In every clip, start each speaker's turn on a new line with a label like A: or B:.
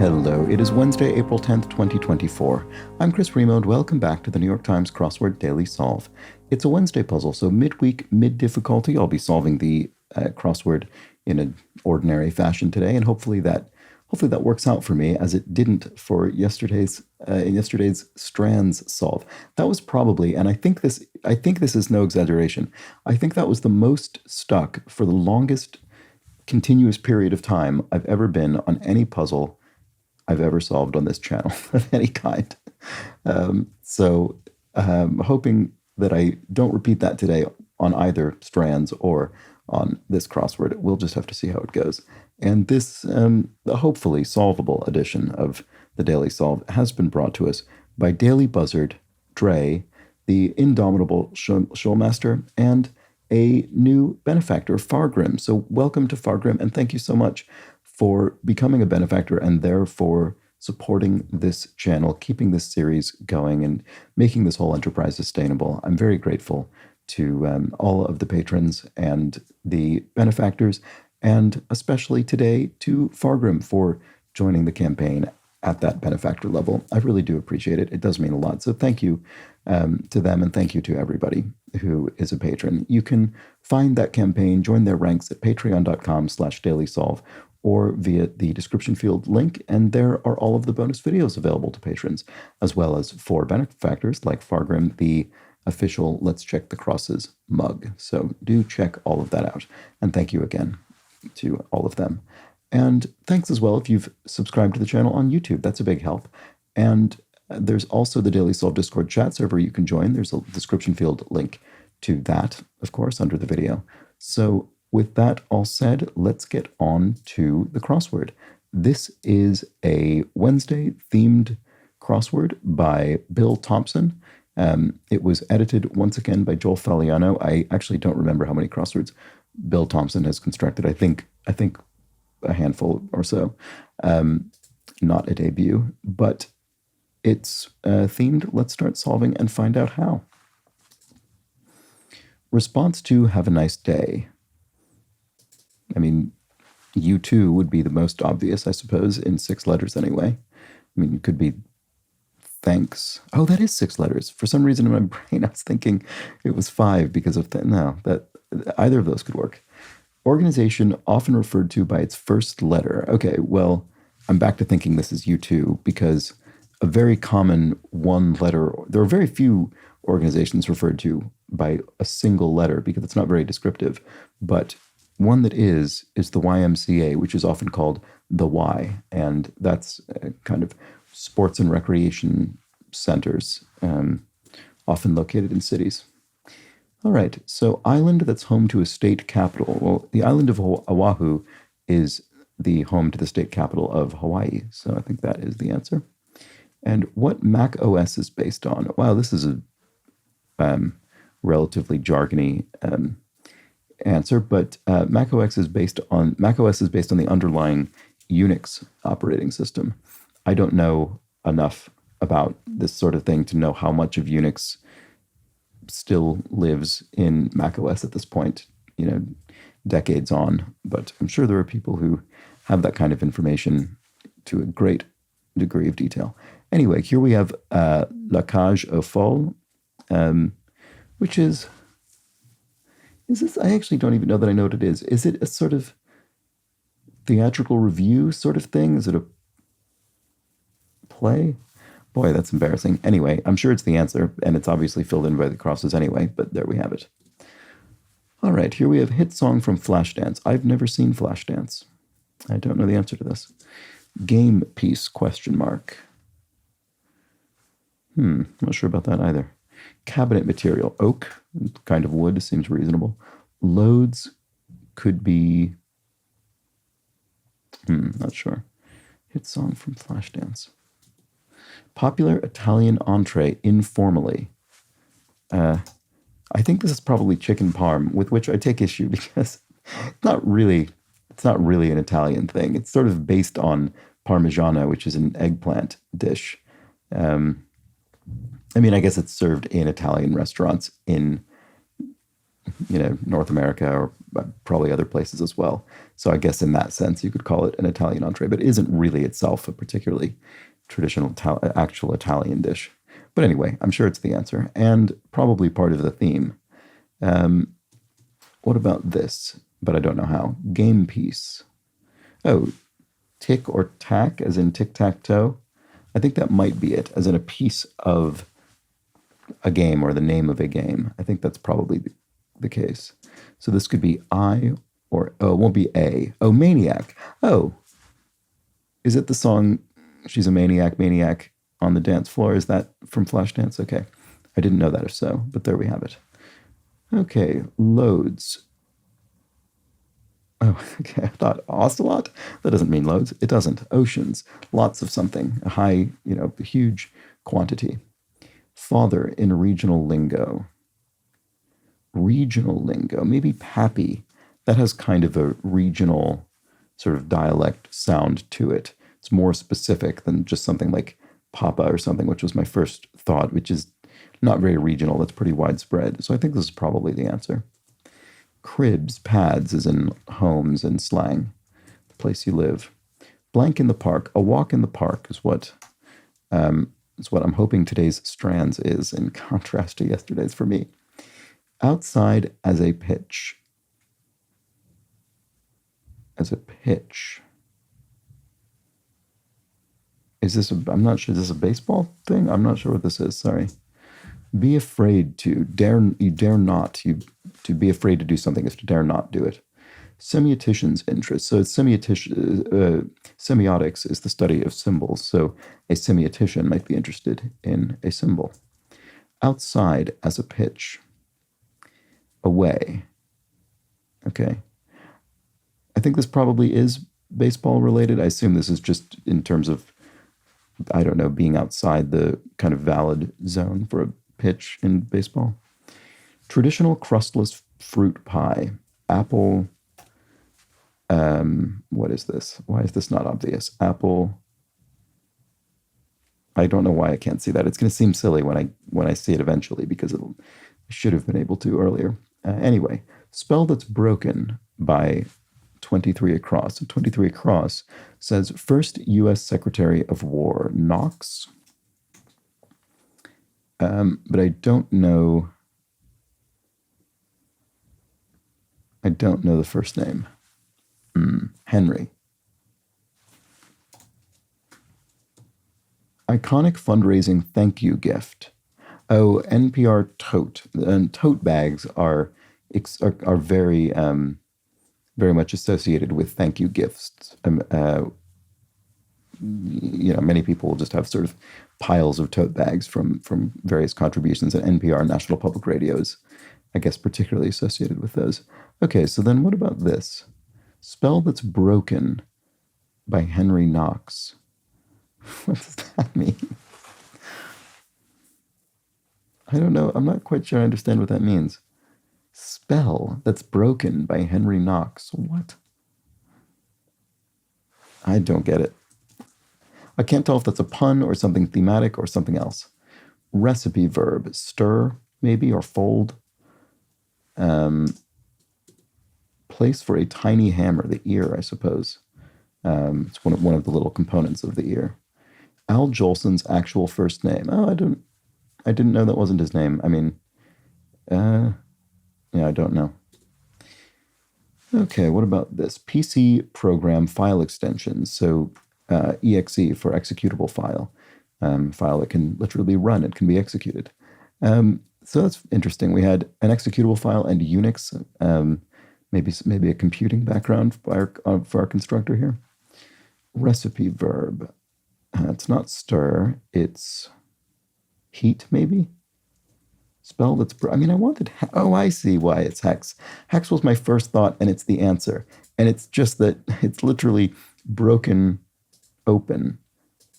A: Hello, it is Wednesday, April 10th, 2024. I'm Chris Remo, and welcome back to the New York Times Crossword Daily Solve. It's a Wednesday puzzle, so midweek, mid-difficulty. I'll be solving the crossword in an ordinary fashion today, and hopefully that works out for me, as it didn't for yesterday's strands solve. That was probably, and I think this is no exaggeration, I think that was the most stuck for the longest continuous period of time I've ever been on any puzzle I've ever solved on this channel of any kind. Hoping that I don't repeat that today on either strands or on this crossword. We'll just have to see how it goes. And this hopefully solvable edition of the Daily Solve has been brought to us by Daily Buzzard, Dre, the indomitable Showmaster, and a new benefactor, Fargrim. So welcome to Fargrim, and thank you so much for becoming a benefactor and therefore supporting this channel, keeping this series going, and making this whole enterprise sustainable. I'm very grateful to all of the patrons and the benefactors, and especially today to Fargrim for joining the campaign at that benefactor level. I really do appreciate it. It does mean a lot. So thank you to them, and thank you to everybody who is a patron. You can find that campaign, join their ranks at patreon.com/dailysolve, or via the description field link, and there are all of the bonus videos available to patrons, as well as for benefactors like Fargrim, the official Let's Check the Crosses mug. So do check all of that out, and thank you again to all of them. And thanks as well if you've subscribed to the channel on YouTube. That's a big help. And there's also the Daily Solve Discord chat server you can join. There's a description field link to that, of course, under the video. So with that all said, let's get on to the crossword. This is a Wednesday-themed crossword by Bill Thompson. It was edited once again by Joel Faliano. I actually don't remember how many crosswords Bill Thompson has constructed. I think a handful or so. Not a debut, but it's themed. Let's start solving and find out how. Response to "Have a nice day." I mean, you too would be the most obvious, I suppose, in 6 letters anyway. I mean, it could be thanks. Oh, that is 6 letters. For some reason in my brain, I was thinking it was 5 because of that either of those could work. Organization often referred to by its first letter. Okay, well, I'm back to thinking this is you too, because a very common one letter, there are very few organizations referred to by a single letter because it's not very descriptive, but one that is the YMCA, which is often called the Y, and that's kind of sports and recreation centers, often located in cities. All right, so island that's home to a state capital. Well, the island of Oahu is the home to the state capital of Hawaii, so I think that is the answer. And what Mac OS is based on? Wow, this is a relatively jargony answer, but Mac OS is based on the underlying Unix operating system. I don't know enough about this sort of thing to know how much of Unix still lives in Mac OS at this point, decades on, but I'm sure there are people who have that kind of information to a great degree of detail. Anyway, here we have La Cage aux Folles, which is this? I actually don't even know that I know what it is. Is it a sort of theatrical review sort of thing? Is it a play? Boy, that's embarrassing. Anyway, I'm sure it's the answer, and it's obviously filled in by the crosses anyway, but there we have it. All right, here we have hit song from Flashdance. I've never seen Flashdance. I don't know the answer to this. Game piece, ? Not sure about that either. Cabinet material, oak, kind of wood, seems reasonable. Loads could be, not sure. Hit song from Flashdance. Popular Italian entree informally. I think this is probably chicken parm, with which I take issue because it's not really an Italian thing. It's sort of based on Parmigiano, which is an eggplant dish. I guess it's served in Italian restaurants in, North America or probably other places as well. So I guess in that sense, you could call it an Italian entree, but it isn't really itself a particularly traditional actual Italian dish. But anyway, I'm sure it's the answer and probably part of the theme. What about this? But I don't know how. Game piece. Oh, tick or tack, as in tic-tac-toe. I think that might be it, as in a piece of a game or the name of a game. I think that's probably the case. So this could be I or, oh, it won't be A. Oh, Maniac. Oh, is it the song She's a Maniac, Maniac on the Dance Floor? Is that from Flashdance? Okay. I didn't know that if so, but there we have it. Okay, loads. Oh, okay. I thought ocelot? That doesn't mean loads. It doesn't. Oceans. Lots of something. A high, a huge quantity. Father in regional lingo. Regional lingo. Maybe pappy. That has kind of a regional sort of dialect sound to it. It's more specific than just something like papa or something, which was my first thought, which is not very regional. That's pretty widespread. So I think this is probably the answer. Cribs, pads, as in homes and slang, the place you live. Blank in the park, a walk in the park is what I'm hoping today's Strands is, in contrast to yesterday's for me. Outside as a pitch. As a pitch. I'm not sure, is this a baseball thing? I'm not sure what this is, sorry. Be afraid to, you dare not, to be afraid to do something is to dare not do it. Semiotician's interest. So semiotics is the study of symbols. So a semiotician might be interested in a symbol. Outside as a pitch. Away. Okay. I think this probably is baseball related. I assume this is just in terms of, I don't know, being outside the kind of valid zone for a pitch in baseball. Traditional crustless fruit pie. Apple. What is this? Why is this not obvious? Apple. I don't know why I can't see that. It's going to seem silly when I see it eventually because I should have been able to earlier. Anyway, spell that's broken by 23 across. So 23 across says first U.S. Secretary of War, Knox. But I don't know the first name. Henry. Iconic fundraising thank you gift. Oh, NPR tote. And tote bags are very very much associated with thank you gifts. Many people will just have sort of piles of tote bags from various contributions, and NPR, National Public Radio, is, I guess, particularly associated with those. Okay, so then what about this? Spell that's broken by Henry Knox. What does that mean? I don't know. I'm not quite sure I understand what that means. Spell that's broken by Henry Knox. What? I don't get it. I can't tell if that's a pun or something thematic or something else. Recipe verb. Stir, maybe, or fold. Place for a tiny hammer. The ear, I suppose. It's one of the little components of the ear. Al Jolson's actual first name. Oh, I didn't know that wasn't his name. I mean, yeah, I don't know. Okay, what about this? PC program file extensions. So exe for executable file. File that can literally run. It can be executed. So that's interesting. We had an executable file and Unix. Maybe a computing background for our constructor here. Recipe verb. It's not stir. It's heat, maybe? Spell that's... I wanted... Oh, I see why it's hex. Hex was my first thought, and it's the answer. And it's just that it's literally broken open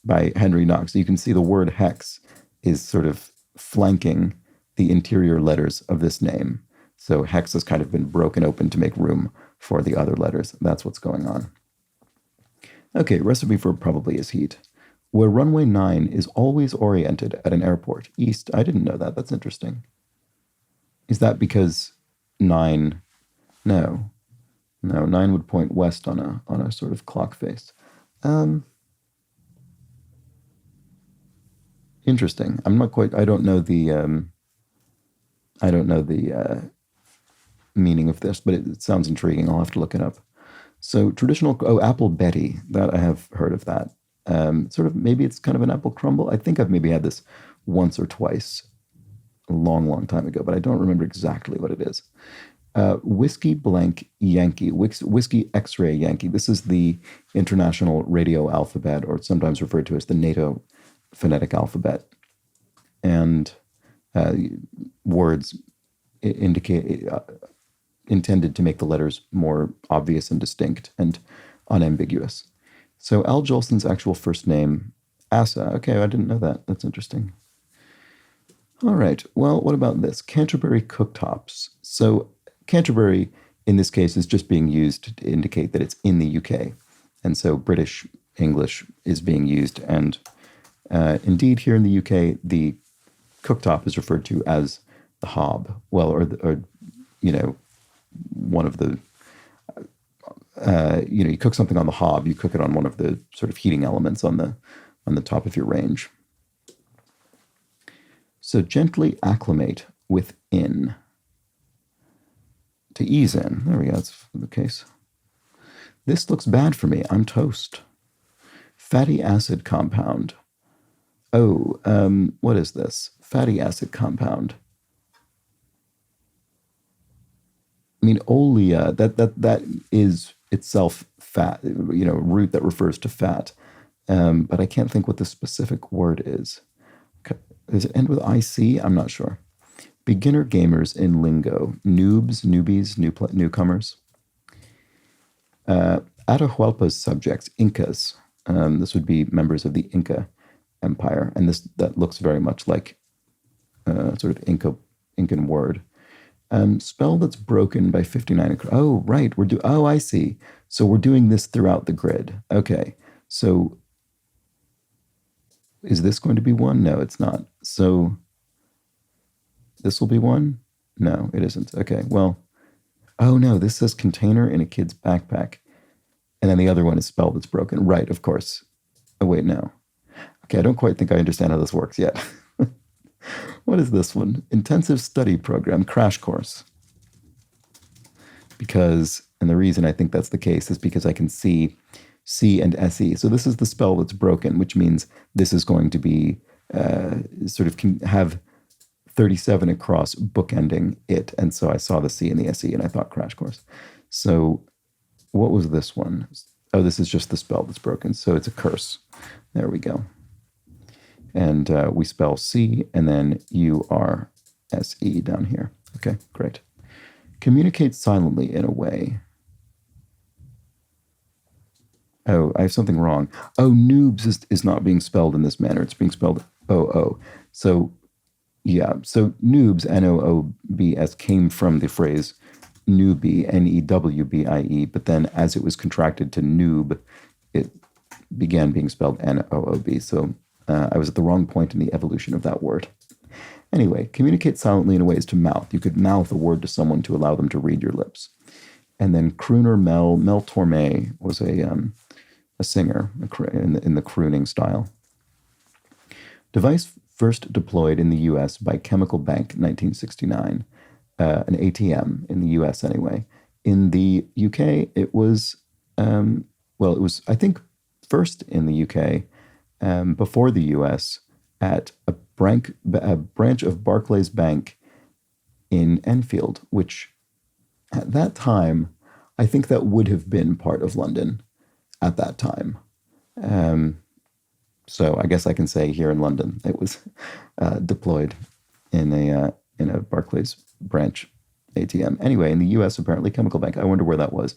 A: by Henry Knox. So you can see the word hex is sort of flanking the interior letters of this name. So hex has kind of been broken open to make room for the other letters. That's what's going on. Okay, recipe verb probably is heat. Where runway 9 is always oriented at an airport. East, I didn't know that. That's interesting. Is that because 9 No, no. 9 would point west on a sort of clock face. Um, Interesting. I'm not quite. I don't know the. I don't know the meaning of this, but it sounds intriguing. I'll have to look it up. So traditional. Oh, apple Betty. That I have heard of that. Sort of. Maybe it's kind of an apple crumble. I think I've maybe had this once or twice a long, long time ago, but I don't remember exactly what it is. Whiskey blank Yankee, Whiskey X-ray Yankee. This is the International Radio Alphabet, or sometimes referred to as the NATO phonetic alphabet. And uh, words indicate intended to make the letters more obvious and distinct and unambiguous. So Al Jolson's actual first name, Asa. Okay, I didn't know that. That's interesting. All right. Well, what about this? Canterbury cooktops. So Canterbury, in this case, is just being used to indicate that it's in the UK. And so British English is being used. And indeed, here in the UK, the cooktop is referred to as the hob. Well, or you know, one of the, you cook something on the hob, you cook it on one of the sort of heating elements on the top of your range. So gently acclimate within. To ease in. There we go. That's the case. This looks bad for me. I'm toast. Fatty acid compound. Oh, what is this? Fatty acid compound. I mean, olea, that is itself fat, root that refers to fat. But I can't think what the specific word is. Does it end with IC? I'm not sure. Beginner gamers in lingo. Noobs, newbies, newcomers. Atahualpa's subjects, Incas. This would be members of the Inca Empire. And that looks very much like sort of Incan word. Spell that's broken by 59. Oh, right. Oh, I see. So we're doing this throughout the grid. Okay. So is this going to be one? No, it's not. So this will be one? No, it isn't. Okay, well, oh no, this says container in a kid's backpack. And then the other one is spell that's broken. Right, of course. Oh, wait, no. Okay, I don't quite think I understand how this works yet. What is this one? Intensive study program, crash course. Because, and the reason I think that's the case is because I can see C and SE. So this is the spell that's broken, which means this is going to be sort of have 37 across bookending it. And so I saw the C and the SE and I thought crash course. So what was this one? Oh, this is just the spell that's broken. So it's a curse. There we go. And we spell C and then URSE down here. Okay, great. Communicate silently in a way. Oh, I have something wrong. Oh, noobs is not being spelled in this manner. It's being spelled OO. So, yeah. So noobs, NOOBS, came from the phrase newbie, NEWBIE. But then as it was contracted to noob, it began being spelled NOOB. So I was at the wrong point in the evolution of that word. Anyway, communicate silently in a way is to mouth. You could mouth a word to someone to allow them to read your lips. And then crooner Mel Torme was a singer in the crooning style. Device first deployed in the U.S. by Chemical Bank, 1969. An ATM in the U.S. anyway. In the U.K., it was, it was, I think, first in the U.K., before the U.S., at a branch of Barclays Bank in Enfield, which at that time, I think that would have been part of London at that time. So I guess I can say here in London, it was deployed in a Barclays branch ATM. Anyway, in the U.S., apparently Chemical Bank. I wonder where that was.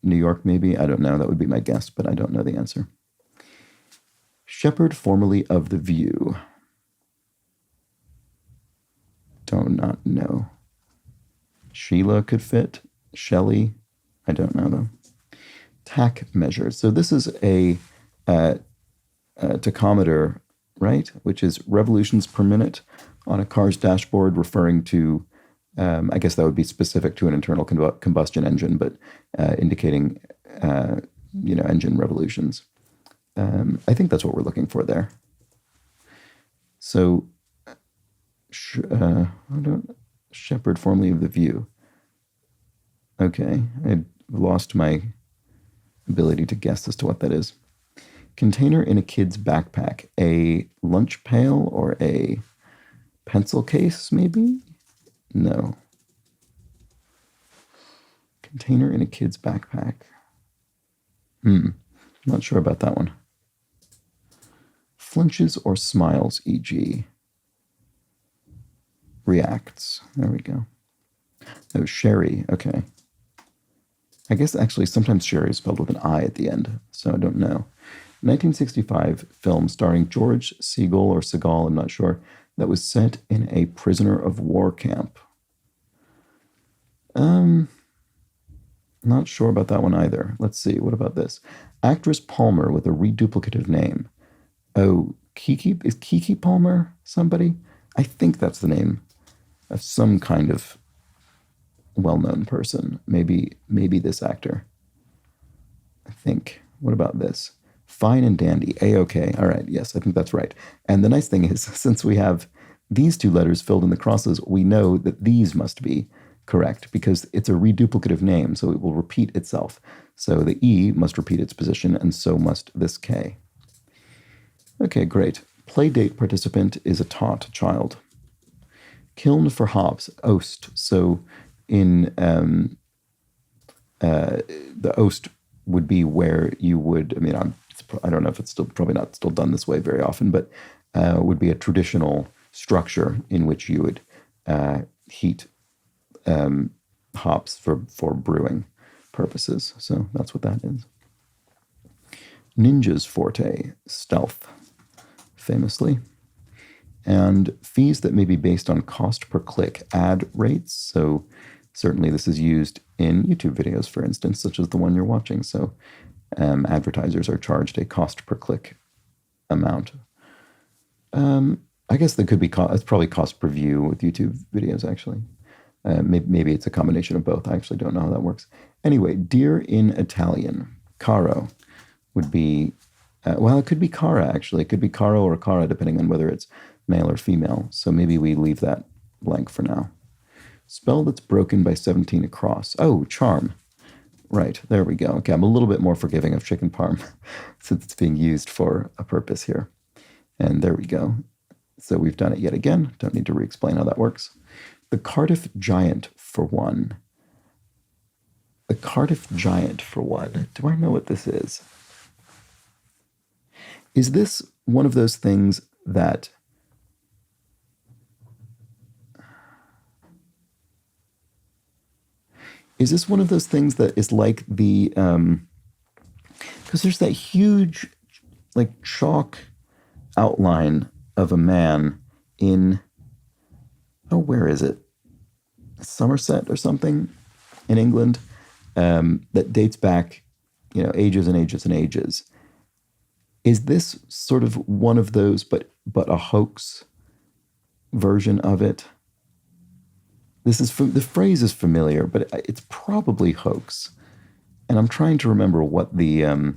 A: New York, maybe? I don't know. That would be my guess, but I don't know the answer. Shepherd, formerly of The View. Do not know. Sheila could fit. Shelley. I don't know, though. Tach measure. So this is a tachometer, right? Which is revolutions per minute on a car's dashboard, referring to I guess that would be specific to an internal combustion engine, but indicating, engine revolutions. I think that's what we're looking for there. So, shepherd, formerly of the View. Okay, I lost my ability to guess as to what that is. Container in a kid's backpack. A lunch pail or a pencil case, maybe? No. Container in a kid's backpack. Not sure about that one. Flinches or smiles, e.g. Reacts. There we go. Oh, sherry. Okay. I guess actually sometimes sherry is spelled with an I at the end, so I don't know. 1965 film starring George Segal, I'm not sure, that was set in a prisoner of war camp. Not sure about that one either. Let's see. What about this? Actress Palmer with a reduplicative name. Oh, Kiki? Is Kiki Palmer somebody? I think that's the name of some kind of well-known person. Maybe this actor. I think. What about this? Fine and dandy. A-OK. All right. Yes, I think that's right. And the nice thing is, since we have these two letters filled in the crosses, we know that these must be correct because it's a reduplicative name, so it will repeat itself. So the E must repeat its position, and so must this K. Okay, great. Playdate participant is a taught child. Kiln for hops, oast. So in the oast would be where you would, I don't know if it's still probably not still done this way very often, but would be a traditional structure in which you would heat hops for brewing purposes. So that's what that is. Ninja's forte, stealth, famously. And fees that may be based on cost per click, ad rates. So certainly this is used in YouTube videos, for instance, such as the one you're watching. So advertisers are charged a cost per click amount. I guess there could be, it's probably cost per view with YouTube videos, actually. Maybe it's a combination of both. I actually don't know how that works. Anyway, dear in Italian, caro would be, it could be cara, actually. It could be caro or cara, depending on whether it's male or female. So maybe we leave that blank for now. Spell that's broken by 17 across. Oh, charm. Right, there we go. Okay, I'm a little bit more forgiving of chicken parm since it's being used for a purpose here. And there we go. So we've done it yet again. Don't need to re-explain how that works. The Cardiff Giant for one. The Cardiff Giant for one. Do I know what this is? Is this one of those things that is like the, because there's that huge, like, chalk outline of a man in, where is it? Somerset or something in England, that dates back, ages and ages and ages. Is this sort of one of those, but a hoax version of it? The phrase is familiar, but it's probably hoax. And I'm trying to remember what the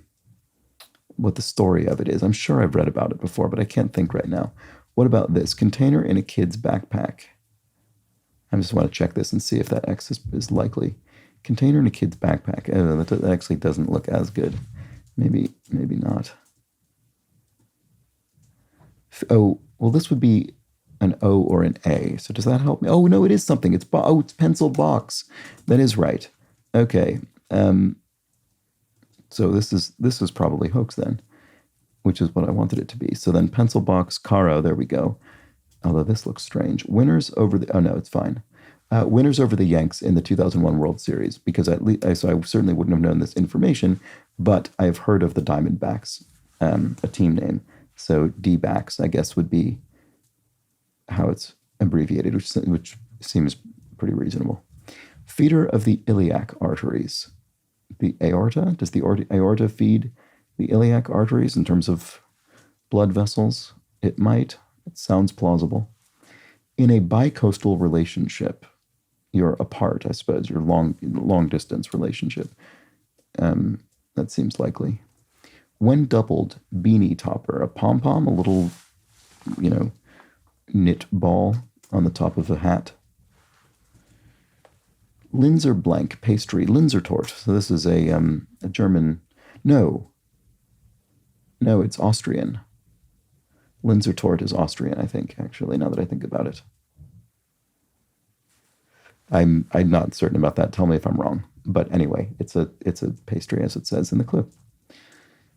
A: story of it is. I'm sure I've read about it before, but I can't think right now. What about this? Container in a kid's backpack. I just want to check this and see if that X is likely. Container in a kid's backpack. Oh, that actually doesn't look as good. Maybe not. Oh, well, this would be an O or an A. So does that help me? Oh, no, it is something. It's penciled box. That is right. Okay. So this is probably hoax then, which is what I wanted it to be. So then pencil box, caro, there we go. Although this looks strange. Winners over the, oh no, it's fine. Winners over the Yanks in the 2001 World Series, because so I certainly wouldn't have known this information, but I've heard of the Diamondbacks, a team name. So D-backs, I guess, would be how it's abbreviated, which seems pretty reasonable. Feeder of the iliac arteries. The aorta? Does the aorta feed the iliac arteries in terms of blood vessels? It might. It sounds plausible. In a bicoastal relationship. you're apart, I suppose, your long distance relationship. That seems likely. When doubled, beanie topper, a pom-pom, a little, knit ball on the top of a hat. Linzer blank pastry, Linzertort. So this is a German. No, it's Austrian. Linzertort is Austrian, I think. Actually, now that I think about it, I'm not certain about that. Tell me if I'm wrong. But anyway, it's a pastry, as it says in the clue.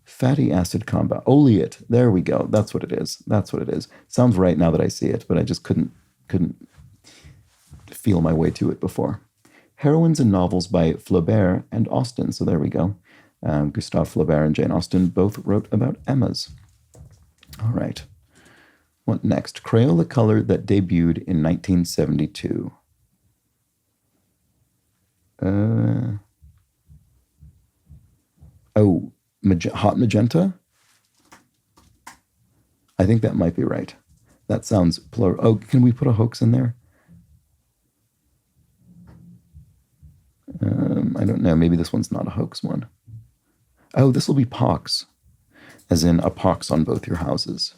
A: Fatty acid combo, oleate. There we go. That's what it is. Sounds right now that I see it, but I just couldn't feel my way to it before. Heroines and novels by Flaubert and Austen. So there we go. Gustave Flaubert and Jane Austen both wrote about Emmas. All right. What next? Crayola color that debuted in 1972. Hot magenta? I think that might be right. That sounds plural. Oh, can we put a hoax in there? I don't know. Maybe this one's not a hoax one. Oh, this will be pox, as in a pox on both your houses.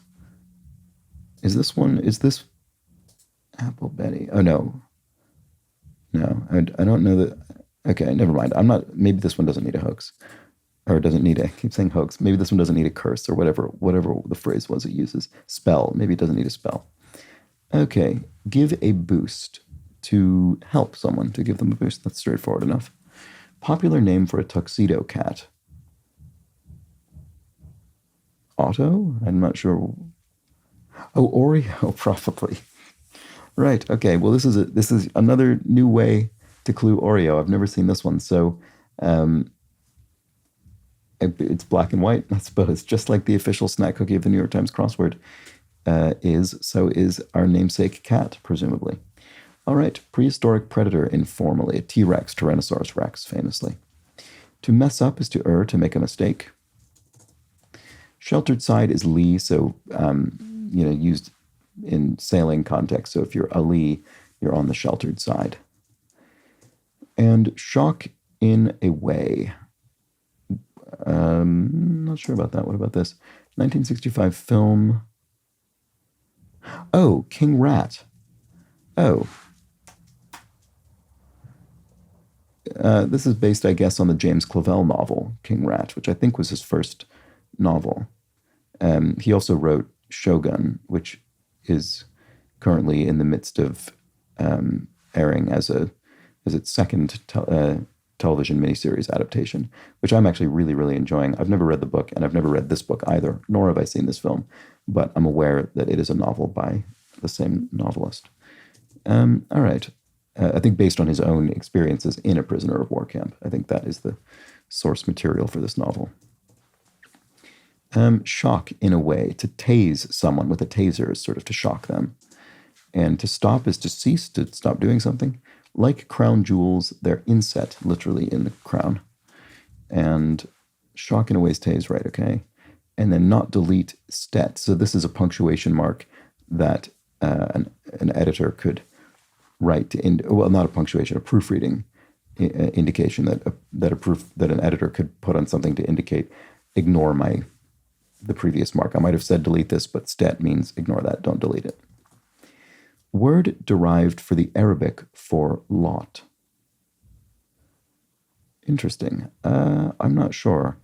A: Is this Apple Betty? Oh, no. I don't know that. Okay, never mind. Maybe this one doesn't need a hoax. Or doesn't need I keep saying hoax. Maybe this one doesn't need a curse or whatever the phrase was it uses. Spell. Maybe it doesn't need a spell. Okay, give a boost to help someone, to give them a boost. That's straightforward enough. Popular name for a tuxedo cat. Otto? I'm not sure. Oh, Oreo, probably. Right. Okay. Well, this is another new way to clue Oreo. I've never seen this one. So, it's black and white, I suppose, just like the official snack cookie of the New York Times crossword is our namesake cat, presumably. All right, prehistoric predator informally, a T-Rex, Tyrannosaurus rex, famously. To mess up is to err, to make a mistake. Sheltered side is lee, so, used in sailing context. So if you're a lee, you're on the sheltered side. And shock in a way. Not sure about that. What about this? 1965 film. Oh, King Rat. Oh. This is based, I guess, on the James Clavell novel, King Rat, which I think was his first novel. He also wrote Shogun, which is currently in the midst of airing as its second television miniseries adaptation, which I'm actually really, really enjoying. I've never read the book, and I've never read this book either, nor have I seen this film, but I'm aware that it is a novel by the same novelist. All right. I think based on his own experiences in a prisoner of war camp. I think that is the source material for this novel. Shock, in a way, to tase someone with a taser is sort of to shock them. And to stop is to cease, to stop doing something. Like crown jewels, they're inset, literally in the crown. And shock, in a way, is tase, right, okay? And then not delete, stet. So this is a punctuation mark that an editor could write not a punctuation, a proofreading indication that an editor could put on something to indicate ignore the previous mark. I might have said delete this, but stet means ignore that, don't delete it. Word derived for the Arabic for lot. Interesting. I'm not sure.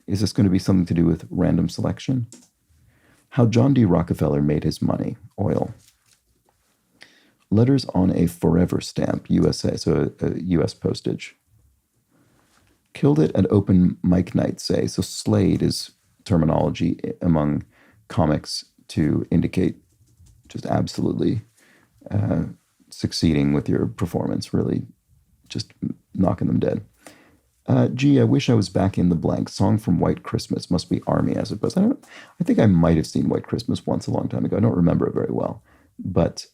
A: Is this going to be something to do with random selection? How John D. Rockefeller made his money. Oil. Letters on a forever stamp, USA, so a US postage. Killed it at open mic night, say. So slayed is terminology among comics to indicate just absolutely succeeding with your performance, really just knocking them dead. Gee, I wish I was back in the blank. Song from White Christmas. Must be Army, I suppose. I think I might have seen White Christmas once a long time ago. I don't remember it very well, but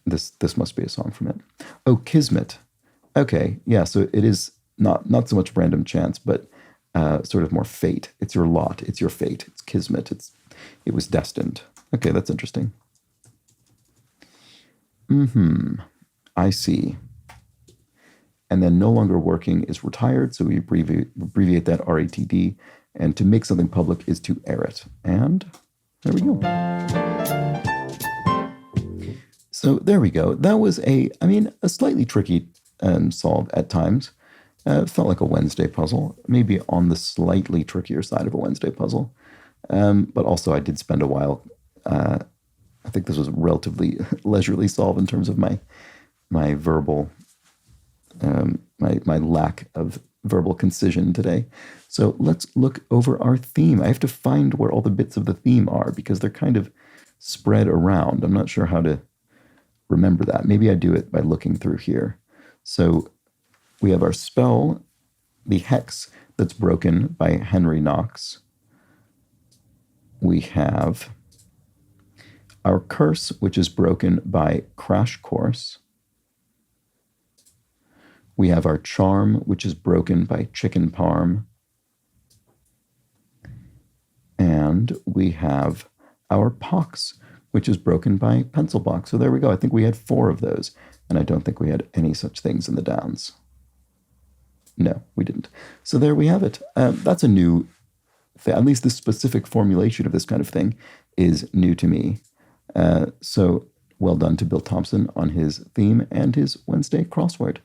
A: this must be a song from it. Oh, Kismet. Okay, yeah. So it is not so much random chance, but sort of more fate. It's your lot. It's your fate. It's Kismet. It was destined. Okay, that's interesting. I see. And then no longer working is retired, so we abbreviate that RATD. And to make something public is to air it. And there we go. So there we go. That was a slightly tricky solve at times. Felt like a Wednesday puzzle, maybe on the slightly trickier side of a Wednesday puzzle. But also I did spend a while, I think this was a relatively leisurely solve in terms of my verbal, my lack of verbal concision today. So let's look over our theme. I have to find where all the bits of the theme are because they're kind of spread around. I'm not sure how to remember that. Maybe I do it by looking through here. So we have our spell, the hex that's broken by Henry Knox. We have our curse, which is broken by Crash Course. We have our charm, which is broken by Chicken Parm. And we have our pox, which is broken by Pencil Box. So there we go. I think we had 4 of those, and I don't think we had any such things in the Downs. No, we didn't. So there we have it. That's a new thing. At least the specific formulation of this kind of thing is new to me. So well done to Bill Thompson on his theme and his Wednesday crossword.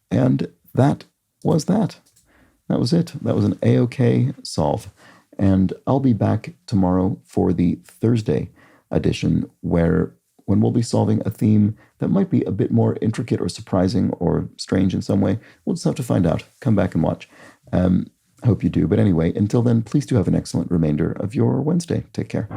A: And that was that. That was it. That was an A-OK solve. And I'll be back tomorrow for the Thursday edition when we'll be solving a theme that might be a bit more intricate or surprising or strange in some way. We'll just have to find out. Come back and watch. I hope you do. But anyway, until then, please do have an excellent remainder of your Wednesday. Take care.